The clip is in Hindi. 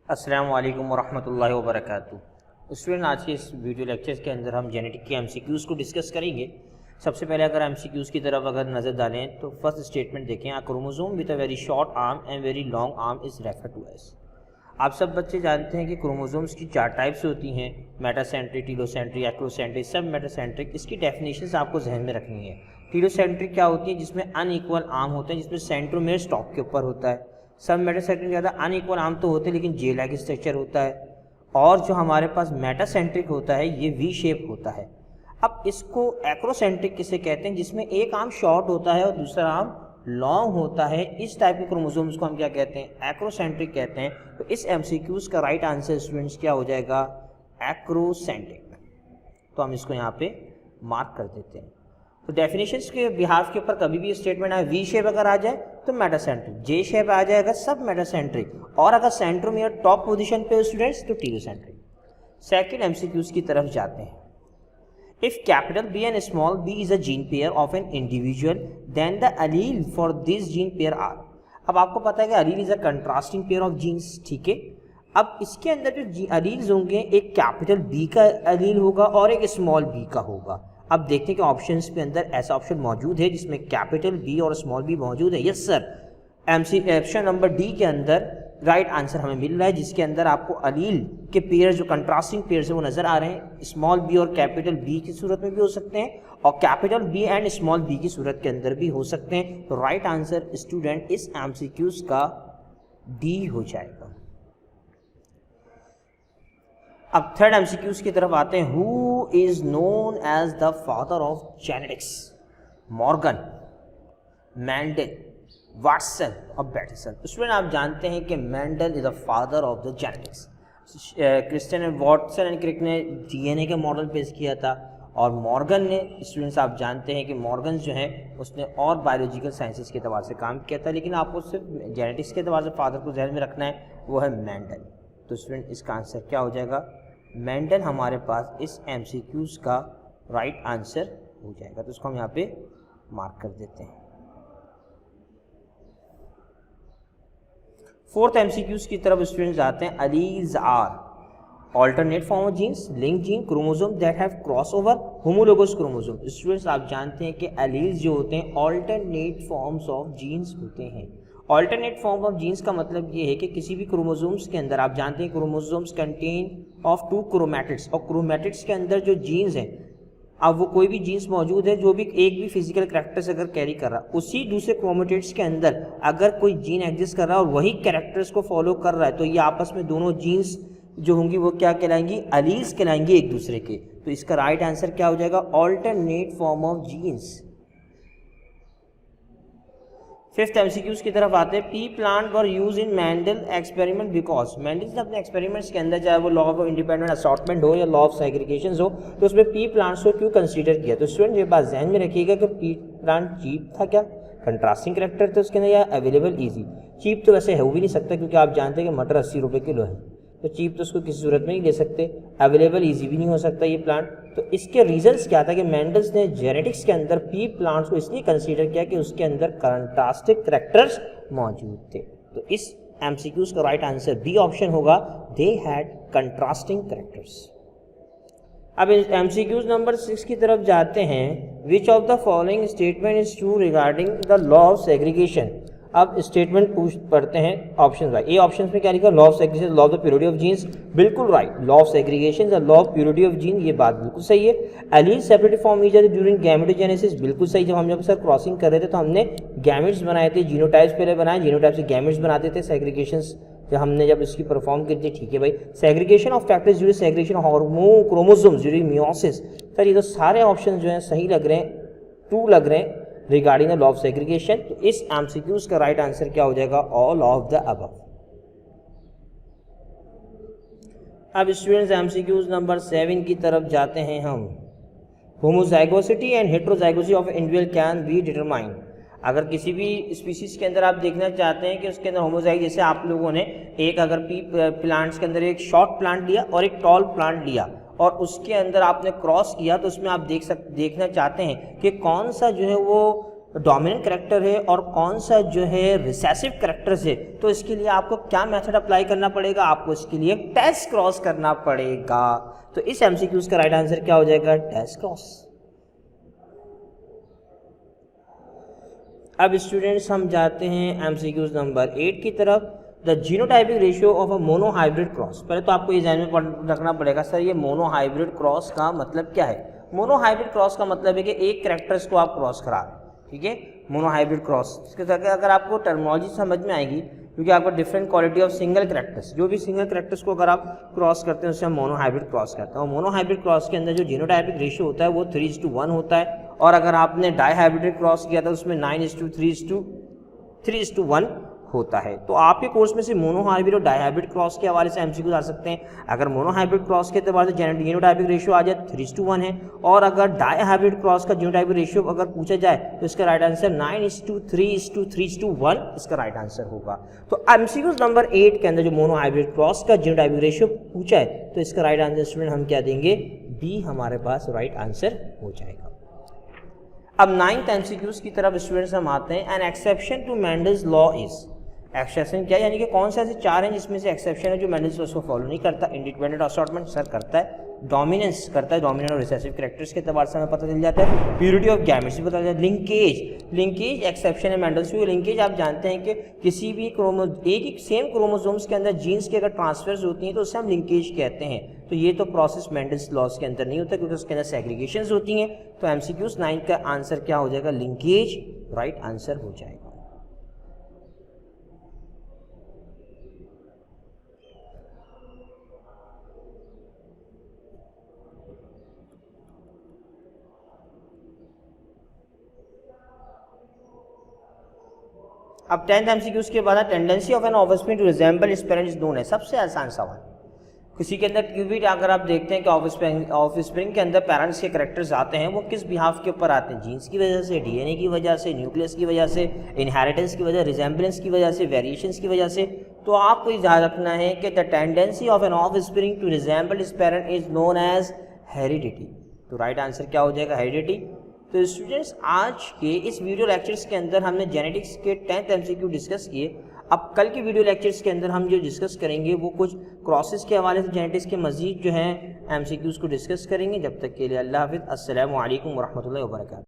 अस्सलामु अलैकुम वरहमतुल्लाहि वबरकातुहू। स्टूडेंट, आज के इस वीडियो लेक्चर के अंदर हम जेनेटिक के एमसीक्यूज़ को डिस्कस करेंगे। सबसे पहले अगर एमसीक्यूज़ की तरफ अगर नज़र डालें तो फर्स्ट स्टेटमेंट देखें, a chromosome with a very short arm and very long arm is refer to as. आप सब बच्चे जानते हैं कि क्रोमोसोम्स की 4 टाइप्स होती हैं, मेटासेंट्रिक, टीलोसेंट्रिक, एक्रोसेंट्रिक, सब मेटासेंट्रिक। इसकी डेफिनेशन आपको जहन में रखनी है। टीलोसेंट्रिक क्या होती है? जिसमें अनइक्वल आर्म होते हैं, जिसमें सेंट्रोमेयर स्टॉप के ऊपर होता है। सब मेटासेंट्रिक ज़्यादा अनइक्वल आर्म तो होते हैं लेकिन जे लाइक स्ट्रक्चर होता है। और जो हमारे पास मेटासेंट्रिक होता है ये वी शेप होता है। अब इसको एक्रोसेंट्रिक किसे कहते हैं? जिसमें एक आर्म शॉर्ट होता है और दूसरा आर्म लॉन्ग होता है। इस टाइप के क्रोमोसोम्स को हम क्या कहते हैं? एक्रोसेंट्रिक कहते हैं। तो इस एमसीक्यूज़ का राइट आंसर स्टूडेंट्स क्या हो जाएगा? एक्रोसेंट्रिक। तो हम इसको यहाँ पे मार्क कर देते हैं। तो डेफिनेशंस के बिहाफ के ऊपर कभी भी स्टेटमेंट आए, वी शेप अगर आ जाए तो मेटासेंट्रिक, जे शेप आ जाएगा सब मेटासेंट्रिक, और अगर सेंट्रोमियर टॉप पोजीशन पे स्टूडेंट्स तो टीलोसेंट्रिक। सेकंड एमसीक्यूज की तरफ जाते हैं। If capital B and small B is a gene pair of an individual then the allele for this gene pair are. अब आपको पता है कि allele is a contrasting pair of genes, ठीक है। अब इसके अंदर जो अलील्स होंगे, एक कैपिटल बी का अलील होगा और एक स्मॉल बी का होगा। अब देखते हैं कि ऑप्शंस पे अंदर ऐसा ऑप्शन मौजूद है जिसमें कैपिटल बी और स्मॉल बी मौजूद है। Yes sir, option number D के अंदर राइट आंसर हमें मिल रहा है, जिसके अंदर आपको अलील के पेयर जो कंट्रास्टिंग पेयर है वो नजर आ रहे हैं। स्मॉल बी और कैपिटल बी की सूरत में भी हो सकते हैं और capital B and small B की सूरत के अंदर भी हो सकते हैं। तो राइट आंसर स्टूडेंट इस एमसीक्यूज का डी हो जाएगा। अब थर्ड एमसीक्यूज की तरफ आते हैं। Who is known as the father of genetics? Morgan, Mendel, Watson और बैटिसन। स्टूडेंट, आप जानते हैं कि Mendel is the father of the genetics. Christian Watson and Crick ने डीएनए के मॉडल पेश किया था और मॉर्गन ने, स्टूडेंट्स आप जानते हैं कि मॉर्गन जो है उसने और बायोलॉजिकल साइंसेस के अतबार से काम किया था, लेकिन आपको सिर्फ जेनेटिक्स के अतबार से फादर को ध्यान में रखना है, वो है मेंडल। तो स्टूडेंट इसका आंसर क्या हो जाएगा? मेंडल हमारे पास इस एमसीक्यूज का राइट आंसर हो जाएगा। तो इसको हम यहाँ पे मार्क कर देते हैं। फोर्थ एमसीक्यूज की तरफ स्टूडेंट्स आते हैं। Alleles are alternate form of genes, link gene, chromosome that have cross over, homologous chromosome. Students आप जानते हैं कि अलील्स जो होते हैं ऑल्टरनेट फॉर्म्स ऑफ जीन्स होते हैं। ऑल्टरनेट फॉर्म ऑफ जीन्स का मतलब ये है कि किसी भी क्रोमोसोम्स के अंदर, आप जानते हैं क्रोमोसोम्स कंटेन ऑफ 2 क्रोमैटिड्स, और क्रोमैटिड्स के अंदर जो जीन्स हैं, अब वो कोई भी जीन्स मौजूद है जो भी एक भी फिजिकल कैरेक्टर्स अगर कैरी कर रहा है, उसी दूसरे क्रोमैटिड्स के अंदर अगर कोई जीन एग्जिस्ट कर रहा है और वही कैरेक्टर्स को फॉलो कर रहा है, तो ये आपस में दोनों जीन्स जो होंगी वो क्या कहलाएंगी? अलील्स कहलाएंगी एक दूसरे के। तो इसका राइट आंसर क्या हो जाएगा? Alternate form of genes. Fifth MCQs की तरफ आते हैं। Pea plant were use in Mendel experiment because, Mendel ने अपने एक्सपेरिमेंट्स के अंदर चाहे वो लॉ ऑफ इंडिपेंडेंट असॉर्टमेंट हो या लॉ ऑफ सेग्रीगेशन हो, तो उसमें पी प्लांट्स को क्यों कंसीडर किया? तो स्टूडेंट ये बात ध्यान में रखिएगा कि पी प्लांट चीप था क्या? कंट्रास्टिंग करेक्टर थे उसके अंदर, या अवेलेबल ईजी? चीप तो वैसे हो भी नहीं सकता क्योंकि आप जानते हैं कि मटर 80 रुपये किलो है, तो चीप तो उसको किसी सूरत में नहीं ले सकते। अवेलेबल ईजी भी नहीं हो सकता ये प्लांट। तो इसके रीजंस क्या था कि मेंडल्स ने जेनेटिक्स के अंदर पी प्लांट्स को इसलिए कंसीडर किया कि उसके अंदर कंट्रास्टिंग करैक्टर्स मौजूद थे। तो इस एमसीक्यूज का राइट आंसर बी ऑप्शन होगा, दे हैड कंट्रास्टिंग करैक्टर्स। अब एमसीक्यूज नंबर 6 की तरफ जाते हैं। Which of the following statement is true regarding the law of segregation? अब स्टेटमेंट पढ़ते हैं ऑप्शन वाइज। ए ऑप्शन में क्या लिखा? Law of segregation, law of the purity of genes, बिल्कुल right. Law of segregation the law of purity of gene, ये बात बिल्कुल सही है। Allele separated from each other during gametogenesis, बिल्कुल सही। जब हम सर क्रॉसिंग कर रहे थे तो हमने गैमेट्स बनाए थे, जीनोटाइप्स पहले बनाए, जीनोटाइप से गैमेट्स बनाते थे। सेग्रीगेशंस जब इसकी परफॉर्म की थी, ठीक है भाई। Segregation of factors during segregation of hormone chromosomes during meiosis. Sir ये तो सारे ऑप्शन जो हैं सही लग रहे हैं, ट्रू लग रहे हैं regarding the law of segregation. तो इस एमसीक्यूज का राइट आंसर क्या हो जाएगा? All of the above. अब स्टूडेंट्स एमसीक्यूज नंबर 7 की तरफ जाते हैं हम। Homozygosity and heterozygosity of individual can be determined. अगर किसी भी स्पीसीज के अंदर आप देखना चाहते हैं कि उसके अंदर होमोजाइग, जैसे आप लोगों ने एक अगर पी प्लांट्स के अंदर एक शॉर्ट प्लांट लिया और एक टॉल प्लांट लिया और उसके अंदर आपने क्रॉस किया, तो उसमें आप देखना चाहते हैं कि कौन सा जो है वो डोमिनेंट कैरेक्टर है और कौन सा जो है रिसेसिव कैरेक्टर्स है, तो इसके लिए आपको क्या मेथड अप्लाई करना पड़ेगा, आपको इसके लिए टेस्ट क्रॉस करना पड़ेगा। तो इस एमसीक्यूज का राइट आंसर क्या हो जाएगा, टेस्ट क्रॉस। अब स्टूडेंट्स हम जाते हैं एमसीक्यूज नंबर 8 की तरफ। The genotypic ratio of a monohybrid cross. पहले तो आपको ये ध्यान में रखना पड़ेगा सर ये मोनोहाइब्रिड क्रॉस का मतलब क्या है। मोनोहाइब्रिड क्रॉस का मतलब है कि एक कैरेक्टर्स को आप क्रॉस करा रहे हैं, ठीक है, मोनोहाइब्रिड क्रॉस। इसके साथ अगर आपको टर्मिनोलॉजी समझ में आएगी, क्योंकि आपको different quality of single characters, जो भी सिंगल कैरेक्टर्स को अगर आप क्रॉस करते हैं उससे हम मोनोहाइब्रिड क्रॉस करते हैं। और मोनोहाइब्रिड क्रॉस के अंदर जो जीनोटाइपिक रेशियो होता है वो 3:1 होता है, और अगर आपने डाईहाइब्रिड क्रॉस किया था उसमें 9:3:1 होता है। तो आपके कोर्स में से मोनोहाइब्रिड और डाईहाइब्रिड क्रॉस के हवाले से एमसीक्यूज आ सकते हैं। अगर मोनोहाइब्रिड क्रॉस के एतबार से जीनोटाइपिक रेशियो आ जाए 3:1 है, और अगर डाईहाइब्रिड क्रॉस का जीनोटाइपिक रेशियो अगर पूछा जाए तो इसका राइट आंसर 9:3:3:1 इसका राइट आंसर होगा। तो एमसीक्यूज नंबर 8 के अंदर जो मोनोहाइब्रिड क्रॉस का जीनोटाइपिक रेशियो पूछा है तो इसका राइट आंसर स्टूडेंट हम क्या देंगे, बी हमारे पास राइट आंसर हो जाएगा। अब 9th एमसीक्यूज की तरफ स्टूडेंट्स हम आते हैं। An exception to Mendel's law is, exception क्या, यानी कि कौन से ऐसे 4 हैं जिसमें से एक्सेप्शन है जो मेंडल्स लॉ को फॉलो नहीं करता। इंडिपेंडेंट असॉर्टमेंट सर करता है, डोमिनेंस करता है, डोमिनेंट और रिसेसिव कैरेक्टर्स के एतबार से हमें पता चल जाता है। प्यूरिटी ऑफ गैमेट्स भी पता चल जाता है। लिंकेज एक्सेप्शन है मेंडल्स की। लिंकेज आप जानते हैं कि किसी भी एक ही सेम क्रोमोसोम्स के अंदर जीन्स की अगर ट्रांसफर्स होती हैं तो उससे हम लिंकेज कहते हैं। तो ये तो प्रोसेस मेंडल्स लॉज के अंदर नहीं होता क्योंकि उसके अंदर सेग्रीगेशंस होती हैं। तो एमसीक्यूज 9 का आंसर क्या हो जाएगा, लिंकेज राइट आंसर हो जाएगा। अब 10th एमसीक्यूज के बाद tendency of an offspring to resemble its parent is known है। सबसे आसान सवाल, किसी के अंदर क्योंकि अगर आप देखते हैं कि ऑफस्प्रिंग के अंदर पेरेंट्स के कैरेक्टर्स आते हैं वो किस बिहाफ के ऊपर आते हैं, जीन्स की वजह से, डीएनए की वजह से, न्यूक्लियस की वजह से, इनहेरिटेंस की वजह, रिजेंबलेंस की वजह से, वेरिएशंस की वजह से। तो आपको ध्यान रखना है कि the tendency of an offspring to resemble its parent is known as heredity. तो राइट आंसर क्या हो जाएगा, हेरिडिटी। तो स्टूडेंट्स आज के इस वीडियो लेक्चर्स के अंदर हमने जेनेटिक्स के 10th एमसीक्यू डिस्कस किए। अब कल के वीडियो लेक्चर्स के अंदर हम जो डिस्कस करेंगे वो कुछ क्रॉसेस के हवाले से जेनेटिक्स के मजीद जो है एमसीक्यूज़ को डिस्कस करेंगे। जब तक के लिए अल्लाह हाफिज़, अस्सलामु अलैकुम वरहमतुल्लाहि वबरकातुहू।